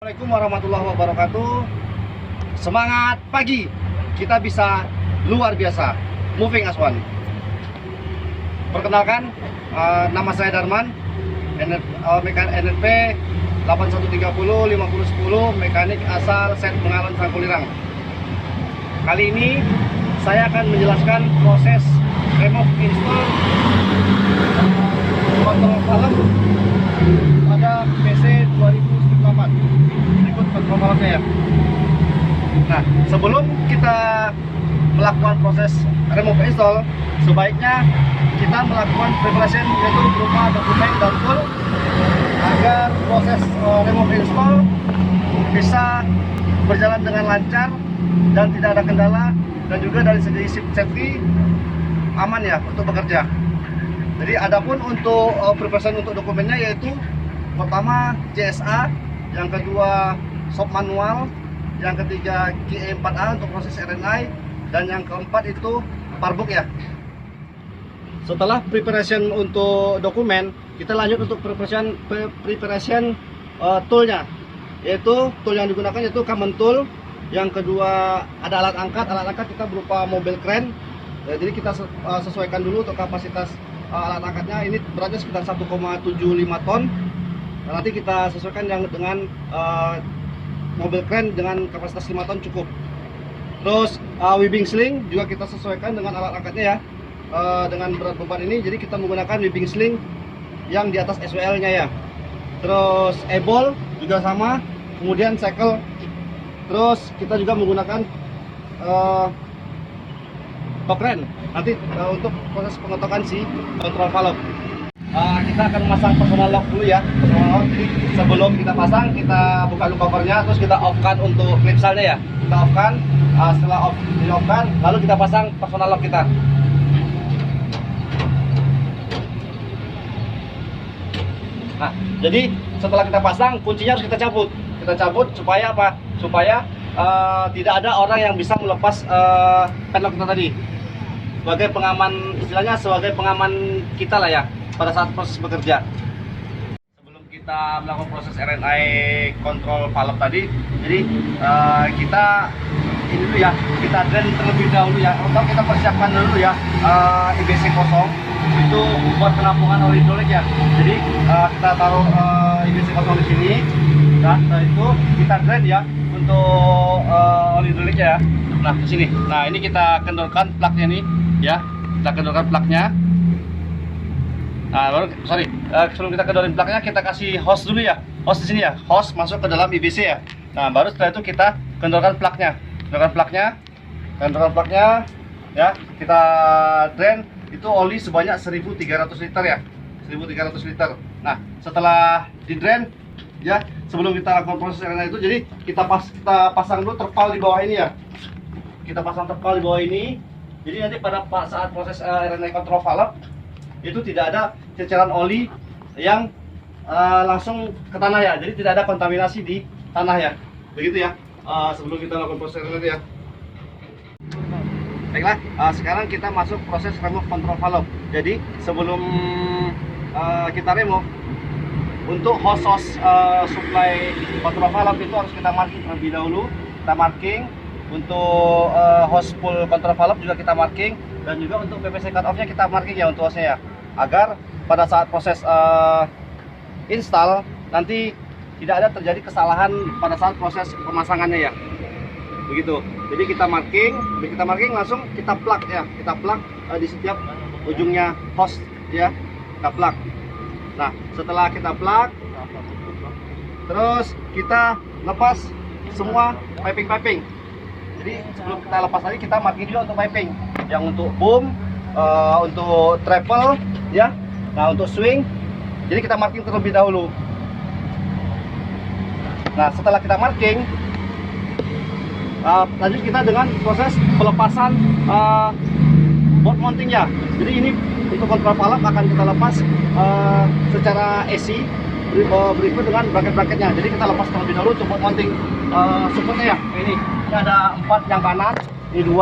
Assalamualaikum warahmatullahi wabarakatuh. Semangat pagi, kita bisa luar biasa. Moving as one. Perkenalkan, nama saya Darman, NNP 8130 5010, mekanik asal Set Bengawan Sangkulirang. Kali ini saya akan menjelaskan proses remove install kontrol valve pada PC 2004. Berikut kontrol valve-nya ya. Nah, sebelum kita melakukan proses remove install, sebaiknya kita melakukan preparation, yaitu berupa dokumen dan tool, agar proses remove install bisa berjalan dengan lancar dan tidak ada kendala, dan juga dari segi safety aman ya untuk bekerja. Jadi adapun untuk preparation untuk dokumennya, yaitu pertama CSA, yang kedua shop manual, yang ketiga QE4A untuk proses RNI, dan yang keempat itu parbook ya. Setelah preparation untuk dokumen, kita lanjut untuk preparation toolnya, yaitu tool yang digunakan yaitu common tool. Yang kedua ada alat angkat kita berupa mobil crane. Jadi kita sesuaikan dulu untuk kapasitas alat angkatnya. Ini beratnya sekitar 1,75 ton. Nanti kita sesuaikan dengan mobil crane dengan kapasitas 5 ton cukup. Terus webbing sling juga kita sesuaikan dengan alat angkatnya ya, dengan berat beban ini. Jadi kita menggunakan webbing sling yang di atas SWL-nya ya. Terus e-ball juga sama, kemudian cycle. Terus kita juga menggunakan top crane nanti untuk proses pengetokan si kontrol valve. Kita akan memasang personal lock dulu ya. Jadi sebelum kita pasang, kita buka loop covernya, terus kita off-kan untuk klipsalnya ya. Kita off-kan, setelah di-off-kan, lalu kita pasang personal lock kita. Nah, jadi setelah kita pasang, kuncinya harus kita cabut. Kita cabut supaya apa? Supaya tidak ada orang yang bisa melepas padlock kita tadi. Sebagai pengaman, istilahnya sebagai pengaman kita lah ya pada saat proses bekerja. Sebelum kita melakukan proses RNI kontrol valve tadi, jadi kita ini dulu ya, kita drain terlebih dahulu ya. Untuk kita persiapkan dulu ya IBC kosong itu buat penampungan oli hidrolik ya. Jadi kita taruh IBC kosong di sini. Nah, setelah itu kita drain ya untuk oli hidrolik ya. Nah, di sini. Nah, ini kita kendorkan plugnya nih ya. Kita kendorkan plugnya. Nah, baru sebelum kita kendorin plugnya, kita kasih hose dulu ya. Hose di sini ya. Hose masuk ke dalam IBC ya. Nah, baru setelah itu kita kendorkan plugnya. Kendorkan plugnya ya. Kita drain itu oli sebanyak 1.300 liter ya. 1.300 liter. Nah, setelah di drain ya, sebelum kita lakukan proses RNI itu, jadi kita pasang dulu terpal di bawah ini ya. Kita pasang terpal di bawah ini. Jadi nanti pada saat proses RNI kontrol valve itu tidak ada ceceran oli yang langsung ke tanah ya. Jadi tidak ada kontaminasi di tanah ya. Begitu ya. Sebelum kita lakukan proses RNI ya. Baiklah, sekarang kita masuk proses remove kontrol valve. Jadi sebelum kita remove, untuk hose supply kontrol valve itu harus kita marking terlebih dahulu. Kita marking untuk hose full kontrol valve juga kita marking, dan juga untuk PVC cut off-nya kita marking ya untuk hose-nya ya, agar pada saat proses install nanti tidak ada terjadi kesalahan pada saat proses pemasangannya ya. Begitu. Jadi kita marking langsung kita plug ya. Kita plug di setiap ujungnya hose ya. Kita plug. Nah, setelah kita plug, terus kita lepas semua piping. Jadi sebelum kita lepas tadi, kita marking juga untuk piping. Yang untuk boom, untuk treble ya. Nah, untuk swing, jadi kita marking terlebih dahulu. Nah, setelah kita marking, lanjut kita dengan proses pelepasan board mountingnya. Jadi ini untuk kontrol valve akan kita lepas secara AC berikut dengan bracket-bracketnya. Jadi kita lepas terlebih dahulu untuk board mounting supportnya ya. Ini ada 4 yang kanan, ini 2.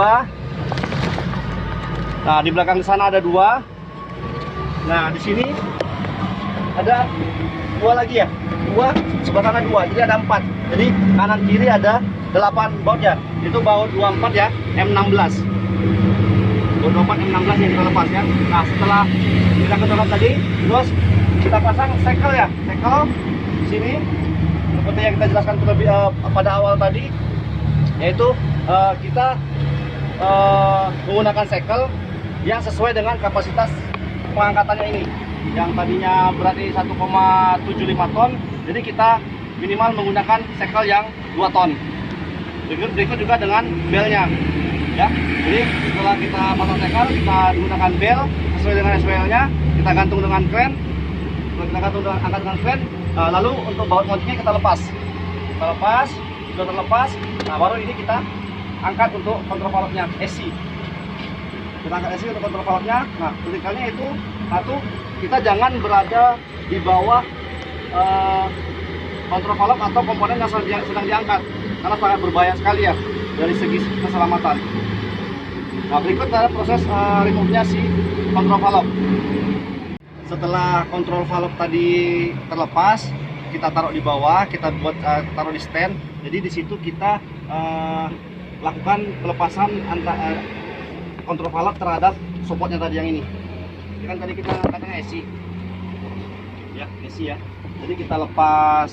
Nah, di belakang sana ada 2. Nah, di sini ada dua lagi ya, dua sebelah kanan dua, jadi ada 4. Jadi kanan kiri ada 8 baut ya. Itu baut 24 ya, M16. Baut 24 M16 yang kita lepas ya. Nah setelah kita ketolak tadi, terus kita pasang sekel ya, sekel sini seperti yang kita jelaskan terlebih pada awal tadi, yaitu kita menggunakan sekel yang sesuai dengan kapasitas pengangkatannya ini, yang tadinya berarti 1,75 ton, jadi kita minimal menggunakan sekel yang 2 ton. Berikut juga dengan belnya ya. Jadi setelah kita pasang sekel, kita menggunakan bel sesuai dengan SWL-nya, kita gantung dengan kren. Setelah kita gantung dengan angkat dengan kren, lalu untuk baut mountingnya kita lepas. Sudah terlepas. Nah baru ini kita angkat untuk kontrol valve-nya AC. Kita angkat AC untuk kontrol valve-nya. Nah kritikalnya itu satu, kita jangan berada di bawah kontrol valve atau komponen yang sedang diangkat, karena sangat berbahaya sekali ya dari segi keselamatan. Nah berikut adalah proses remove-nya si kontrol valve. Setelah kontrol valve tadi terlepas, kita taruh di bawah, kita buat taruh di stand. Jadi di situ kita lakukan pelepasan kontrol valve terhadap supportnya tadi yang ini. Ini kan tadi kita angkatnya AC ya, AC ya. Jadi kita lepas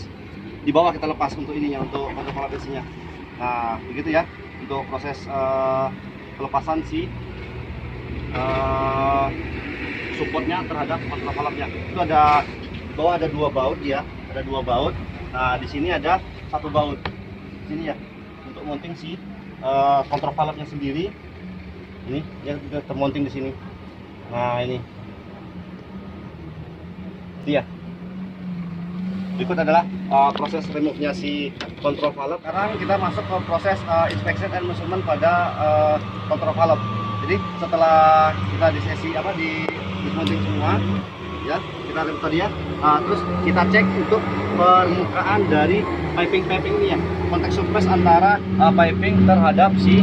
di bawah, kita lepas untuk ininya, untuk kontrol valve AC-nya. Nah begitu ya untuk proses pelepasan si supportnya terhadap kontrol valve-nya. Itu ada di bawah ada 2 baut ya, ada 2 baut. Nah di sini ada 1 baut sini ya, untuk mounting si kontrol valve-nya sendiri. Ini yang termounting di sini. Nah ini dia. Berikut adalah proses remove-nya si kontrol valve. Sekarang kita masuk ke proses inspection and measurement pada kontrol valve. Jadi setelah kita di sesi di dismounting semua ya, kita remove tadi ya, terus kita cek untuk permukaan dari piping ini ya, kontak surface antara piping terhadap si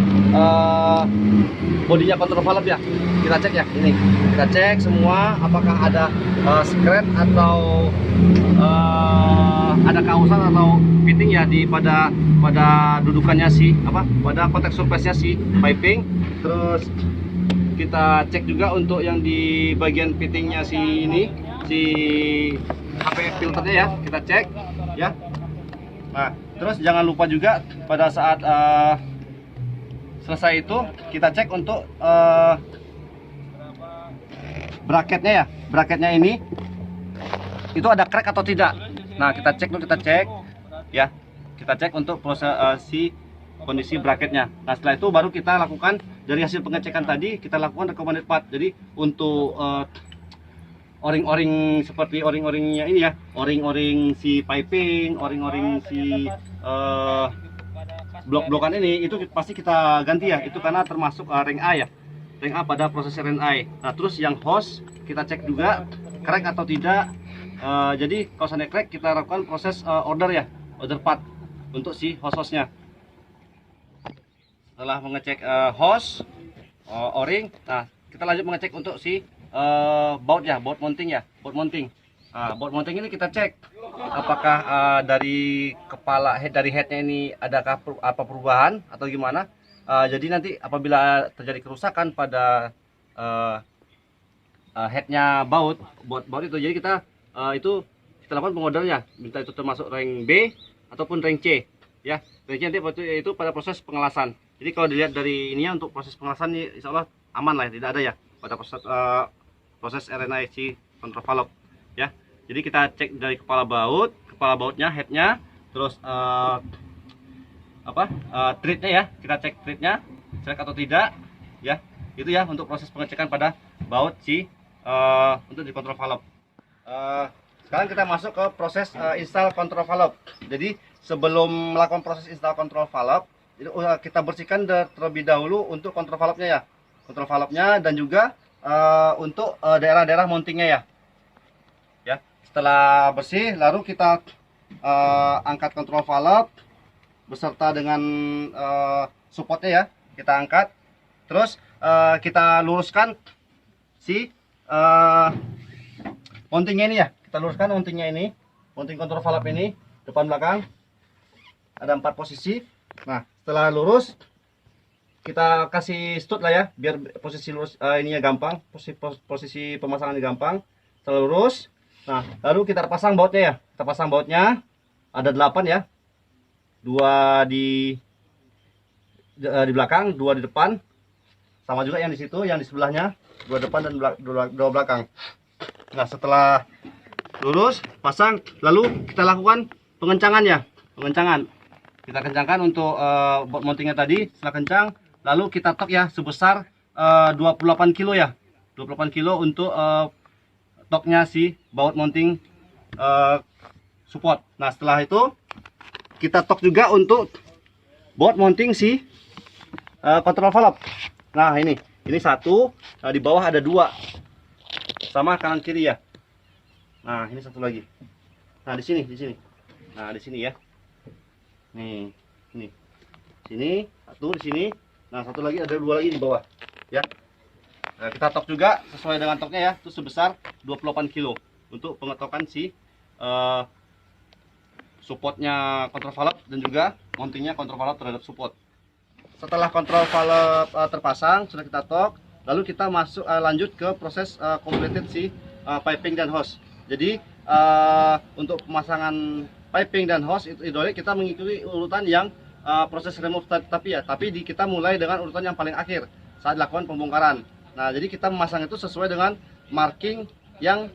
bodinya kontrol valve ya. Kita cek ya, ini kita cek semua apakah ada scratch atau ada kausan atau fitting ya di pada dudukannya si pada kontak surface-nya si piping. Terus kita cek juga untuk yang di bagian fittingnya si HP filternya ya, kita cek ya. Nah terus jangan lupa juga pada saat selesai itu kita cek untuk bracketnya ya, bracketnya ini itu ada crack atau tidak. Nah kita cek ya, kita cek untuk proses si kondisi bracketnya. Nah setelah itu baru kita lakukan, dari hasil pengecekan tadi kita lakukan recommended part. Jadi untuk o-ring seperti o-ringnya ini ya, o-ring si piping, o-ring si blok-blokan ini, itu pasti kita ganti ya, itu karena termasuk ring A ya, ring A pada proses RNI. Nah terus yang hose kita cek juga crack atau tidak. Jadi kalau seandainya crack, kita lakukan proses order ya, order part untuk si hose-nya. Setelah mengecek hose, o-ring, nah kita lanjut mengecek untuk si baut ya, baut mounting ya, baut mounting. Nah, baut mounting ini kita cek apakah dari kepala dari headnya ini adakah apa perubahan atau gimana. Jadi nanti apabila terjadi kerusakan pada headnya baut itu, jadi kita kita lakukan pengordernya, minta itu termasuk rank B ataupun rank C ya. Rank C nanti itu pada proses pengelasan. Jadi kalau dilihat dari ininya, untuk proses pengelasan ini insya Allah aman lah ya, tidak ada ya pada proses RNI si kontrol valve ya. Jadi kita cek dari kepala bautnya, headnya, terus treadnya ya, kita cek treadnya cek atau tidak ya. Itu ya untuk proses pengecekan pada baut si untuk di kontrol valve. Sekarang kita masuk ke proses install kontrol valve. Jadi sebelum melakukan proses install kontrol valve, kita bersihkan terlebih dahulu untuk kontrol valve-nya ya, kontrol valve-nya, dan juga untuk daerah-daerah mountingnya ya. Setelah bersih, lalu kita angkat kontrol valve beserta dengan supportnya ya, kita angkat. Terus kita luruskan si mountingnya ini ya, kita luruskan mountingnya ini, mounting kontrol valve ini depan belakang. Ada 4 posisi. Nah, setelah lurus kita kasih stud lah ya, biar posisi lurus ininya gampang, posisi pemasangannya gampang. Setelah lurus, nah lalu kita pasang bautnya ya. Kita pasang bautnya ada 8 ya. 2 di belakang, 2 di depan. Sama juga yang di situ, yang di sebelahnya 2 depan dan 2 belakang. Nah, setelah lurus pasang, lalu kita lakukan pengencangan ya. Pengencangan. Kita kencangkan untuk baut mountingnya tadi. Setelah kencang, lalu kita tok ya sebesar 28 kilo ya. 28 kilo untuk toknya si baut mounting support. Nah, setelah itu kita tok juga untuk baut mounting si kontrol valve. Nah, ini satu. Nah, di bawah ada 2 sama kanan kiri ya. Nah, ini satu lagi. Nah, di sini. Nah, di sini ya. Nih, ini. Sini, satu di sini. Nah, satu lagi, ada 2 lagi di bawah ya. Nah, kita tok juga sesuai dengan toknya ya, itu sebesar 28 kilo untuk pengetokan si supportnya kontrol valve dan juga mountingnya kontrol valve terhadap support. Setelah kontrol valve terpasang, sudah kita tok, lalu kita lanjut ke proses completed si piping dan hose. Jadi untuk pemasangan piping dan hose itu hidrolik kita mengikuti urutan yang proses remove tapi kita mulai dengan urutan yang paling akhir saat dilakukan pembongkaran. Nah, jadi kita memasang itu sesuai dengan marking yang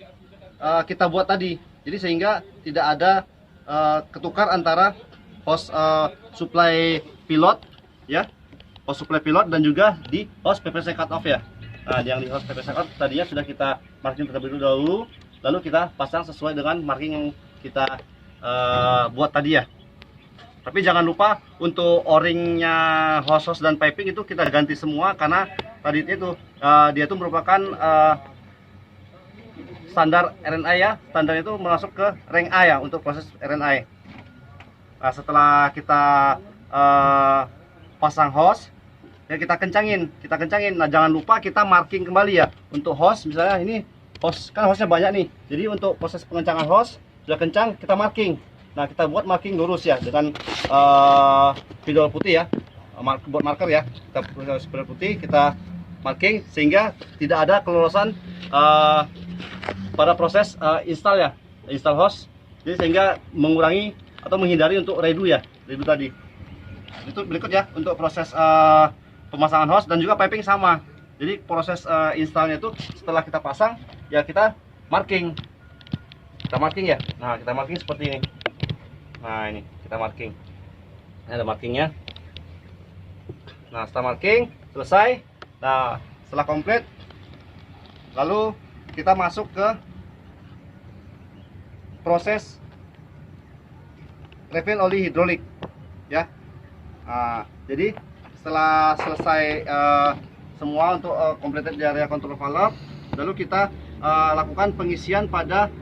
kita buat tadi. Jadi sehingga tidak ada ketukar antara hose supply pilot ya, hose supply pilot dan juga di hose PVC cut off ya. Nah, yang di hose PVC cut off tadinya sudah kita marking terlebih dahulu, lalu kita pasang sesuai dengan marking yang kita buat tadi ya. Tapi jangan lupa untuk o-ringnya hose dan piping itu kita ganti semua, karena tadi itu dia itu merupakan standar RNI ya. Standar itu masuk ke rank A ya untuk proses RNI. Nah, setelah kita pasang hose ya, kita kencangin. Nah, jangan lupa kita marking kembali ya untuk hose. Misalnya ini hose, kan hose-nya banyak nih. Jadi untuk proses pengencangan hose sudah kencang, kita marking. Nah, kita buat marking lurus ya dengan spidol putih ya, buat marker ya. Kita spidol putih, kita marking sehingga tidak ada kelolosan pada proses install ya, install hose. Jadi sehingga mengurangi atau menghindari untuk redo ya, redo tadi. Itu berikut ya untuk proses pemasangan hose dan juga piping sama. Jadi proses installnya itu setelah kita pasang ya, kita marking. Kita marking ya. Nah, kita marking seperti ini. Nah, ini kita marking. Ini ada markingnya. Nah, setelah marking selesai. Nah, setelah komplit, lalu kita masuk ke proses refill oli hidrolik ya. Nah, jadi setelah selesai semua untuk completed di area kontrol valve, lalu kita lakukan pengisian pada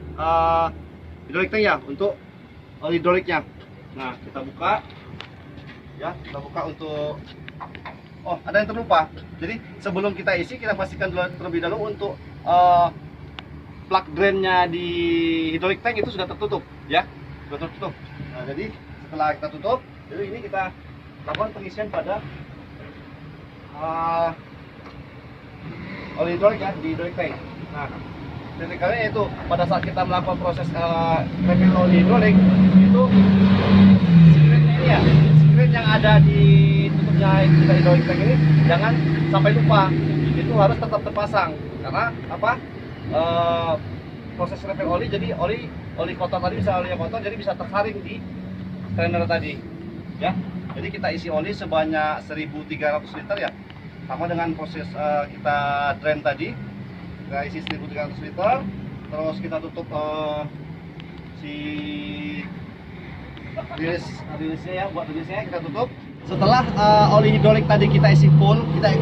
hidrolik tank ya untuk oli hidroliknya. Nah, kita buka ya, kita buka untuk ada yang terlupa. Jadi sebelum kita isi, kita pastikan terlebih dahulu untuk plug drainnya di hidrolik tank itu sudah tertutup ya, sudah tertutup. Nah, jadi setelah kita tutup, jadi ini kita lakukan pengisian pada oli hidrolik ya di hidrolik tank. Nah, tipikalnya itu pada saat kita melakukan proses refill oli hidrolik itu screennya ini ya, screen yang ada di tutupnya kita hidrolik tank ini jangan sampai lupa, itu harus tetap terpasang. Karena apa? Proses refill oli, jadi oli kotor tadi, bisa oli yang kotor jadi bisa tersaring di strainer tadi ya. Jadi kita isi oli sebanyak 1.300 liter ya, sama dengan proses kita drain tadi. Kita isi 1.300 liter, terus kita tutup si rilisnya ya, buat rilisnya kita tutup. Setelah oli hidrolik tadi kita isi full, kita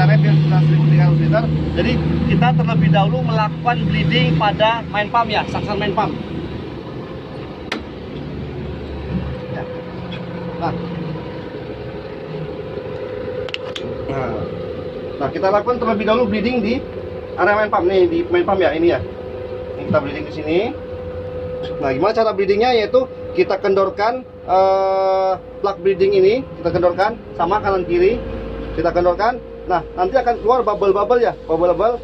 refill sudah 1.300 liter. Jadi kita terlebih dahulu melakukan bleeding pada main pump ya, saksar main pump. Ya. Nah, kita lakukan terlebih dahulu bleeding di area main pump nih, di main pump ya, ini ya. Ini kita bleeding di sini. Nah, gimana cara bleedingnya? Yaitu kita kendorkan plug bleeding ini, kita kendorkan sama kanan kiri, kita kendorkan. Nah, nanti akan keluar bubble-bubble ya, bubble-bubble.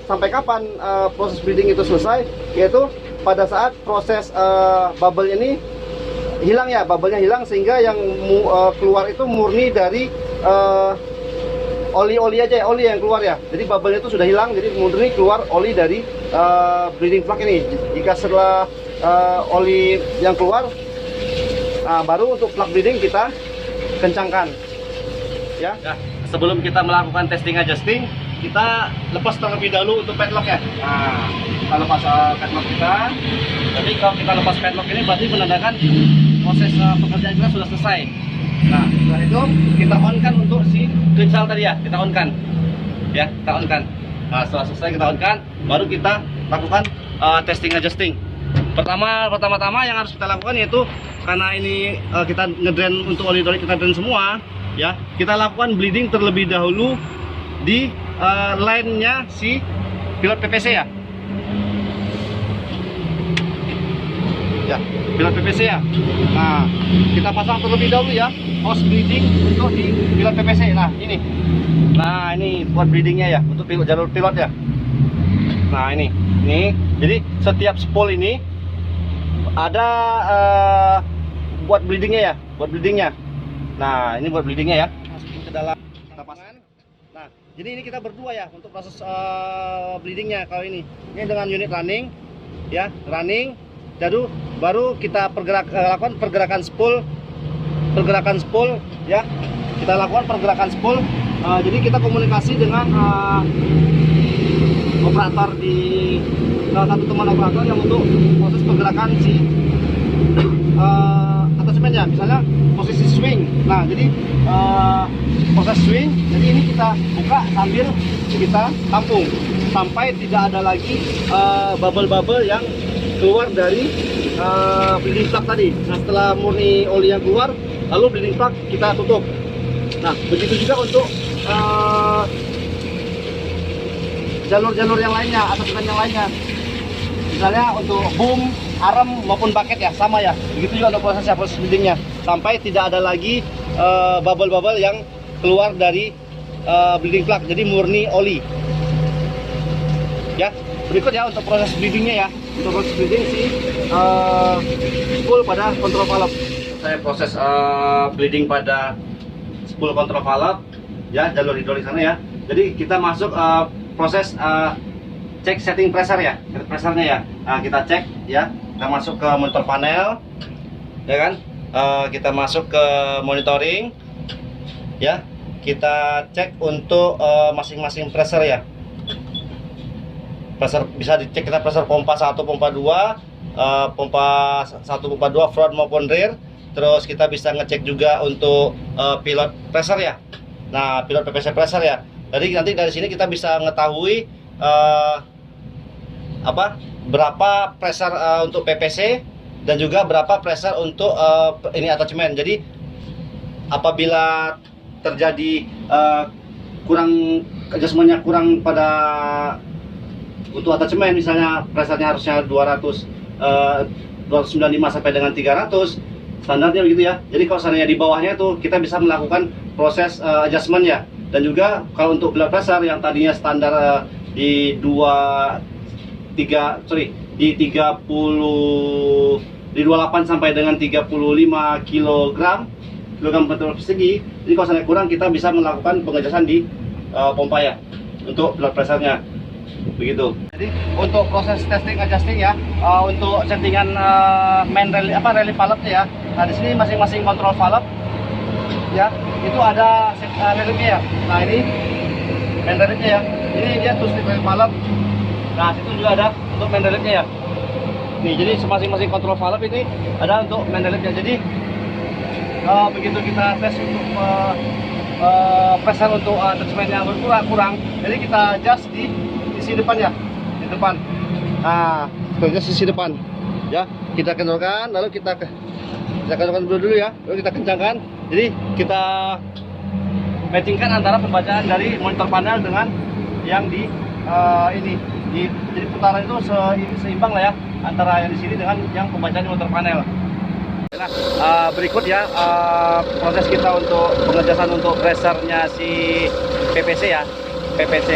Sampai kapan proses bleeding itu selesai? Yaitu pada saat proses bubble ini hilang ya, bubble-nya hilang, sehingga yang keluar itu murni dari oli-oli aja ya, oli yang keluar ya. Jadi bubble-nya itu sudah hilang, jadi murni keluar oli dari bleeding plug ini. Jika setelah oli yang keluar, baru untuk plug bleeding kita kencangkan ya. Nah, sebelum kita melakukan testing adjusting, kita lepas terlebih dahulu untuk padlock ya. Nah, kita lepas padlock kita. Jadi kalau kita lepas padlock ini berarti menandakan proses pekerjaan kita sudah selesai. Nah, setelah itu kita on kan untuk si kristal tadi ya, kita on kan ya, kita on kan. Nah, setelah selesai kita on kan, baru kita lakukan testing adjusting. Pertama-tama yang harus kita lakukan yaitu, karena ini kita ngedrain untuk oli-oli, kita drain semua ya, kita lakukan bleeding terlebih dahulu di line-nya si pilot PPC ya. Ya, pilot PPC ya. Nah, kita pasang terlebih dahulu ya hose bleeding untuk di pilot PPC. Nah, ini. Nah, ini buat bleedingnya ya, untuk jalur pilot ya. Nah, ini. Jadi setiap spool ini ada buat bleedingnya ya, buat bleedingnya. Nah, ini buat bleedingnya ya. Masukin ke dalam tapasan. Nah, jadi ini kita berdua ya untuk proses bleedingnya kali ini. Ini dengan unit running ya, running. Jadi baru kita lakukan pergerakan spool ya. Kita lakukan pergerakan spool. Jadi kita komunikasi dengan operator di salah satu teman operator yang untuk proses pergerakan si attachment ya, misalnya posisi swing. Nah, jadi proses swing, jadi ini kita buka sambil kita tampung sampai tidak ada lagi bubble-bubble yang keluar dari bleeding plug tadi. Nah, setelah murni oli yang keluar, lalu bleeding plug kita tutup. Nah, begitu juga untuk jalur-jalur yang lainnya, attachment yang lainnya. Misalnya untuk boom, arm maupun bucket ya, sama ya. Begitu juga untuk proses bleedingnya, sampai tidak ada lagi bubble-bubble yang keluar dari bleeding plug. Jadi murni oli. Ya, berikut ya untuk proses bleedingnya ya. Untuk proses bleeding si spool pada kontrol valve. Saya proses bleeding pada spool kontrol valve ya, jalur hidrolik sana ya. Jadi kita masuk proses cek setting pressure ya, pressurnya ya. Nah, kita cek ya, kita masuk ke monitor panel ya kan. Kita masuk ke monitoring ya, kita cek untuk masing-masing pressure ya. Pressure bisa dicek, kita pressure pompa 1, pompa 2, pompa 1, pompa 2 front maupun rear. Terus kita bisa ngecek juga untuk pilot pressure ya. Nah, pilot PPC pressure ya. Jadi nanti dari sini kita bisa mengetahui berapa pressure untuk PPC dan juga berapa pressure untuk ini attachment. Jadi apabila terjadi kurang adjustmentnya, kurang pada untuk attachment, misalnya pressure-nya harusnya 295 sampai dengan 300 standarnya begitu ya. Jadi kalau seandainya di bawahnya tuh kita bisa melakukan proses adjustment ya. Dan juga kalau untuk blood pressure yang tadinya standar di 28 sampai dengan 35 kg per persegi. Jadi kalau seandainya kurang, kita bisa melakukan pengejasan di pompa ya untuk blood pressure-nya. Begitu. Jadi untuk proses testing adjusting ya, untuk settingan main relay valve ya. Nah, di sini masing-masing kontrol valve ya, itu ada relay-nya ya. Nah, ini main relay-nya ya. Ini dia two-stick relay valve. Nah, situ juga ada untuk main relay-nya ya. Nih, jadi masing-masing kontrol valve ini ada untuk main relay-nya. Jadi begitu kita tes untuk pressure untuk attachment yang berkurang, jadi kita adjust di sisi depan ya, di depan. Nah, itu sisi depan ya, kita kendorkan, lalu kita kendorkan dulu ya, lalu kita kencangkan. Jadi kita matchingkan antara pembacaan dari monitor panel dengan yang di ini jadi putaran itu seimbang lah ya antara yang di sini dengan yang pembacaan di motor panel. Nah, berikut ya proses kita untuk pengecasan untuk bracernya si PPC ya, PPC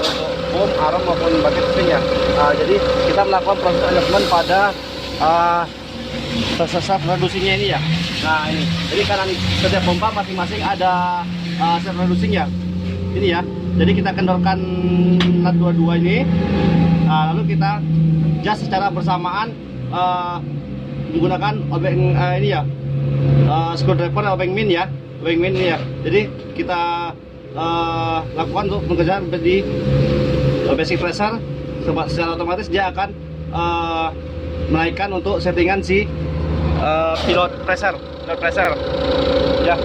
untuk boom, aron maupun bucket spring ya. Jadi kita melakukan proses adjustment pada set reducingnya ini ya. Nah ini, jadi karena setiap pompa masing-masing ada set reducing ya. Ini ya, jadi kita kendorkan nut dua-dua ini, lalu kita adjust secara bersamaan menggunakan obeng ini ya, screwdriver obeng min ya, obeng min ini ya. Jadi kita lakukan untuk mengejar di basic pressure, secara otomatis dia akan menaikkan untuk settingan si pilot pressure ya.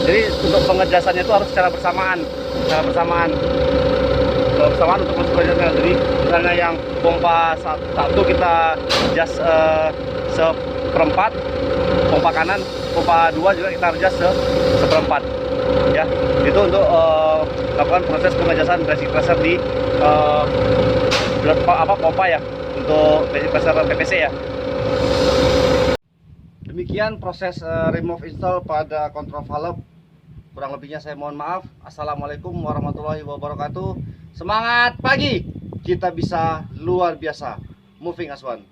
Jadi untuk pengejasannya itu harus secara bersamaan untuk proses pengejasannya. Jadi misalnya yang pompa satu kita adjust seperempat, pompa kanan, pompa dua juga kita adjust seperempat ya. Itu untuk lakukan proses pengejasan basic pressure di pompa ya, untuk basic pressure PPC ya. Demikian proses remove install pada control valve. Kurang lebihnya saya mohon maaf. Assalamualaikum warahmatullahi wabarakatuh. Semangat pagi, kita bisa luar biasa. Moving as one.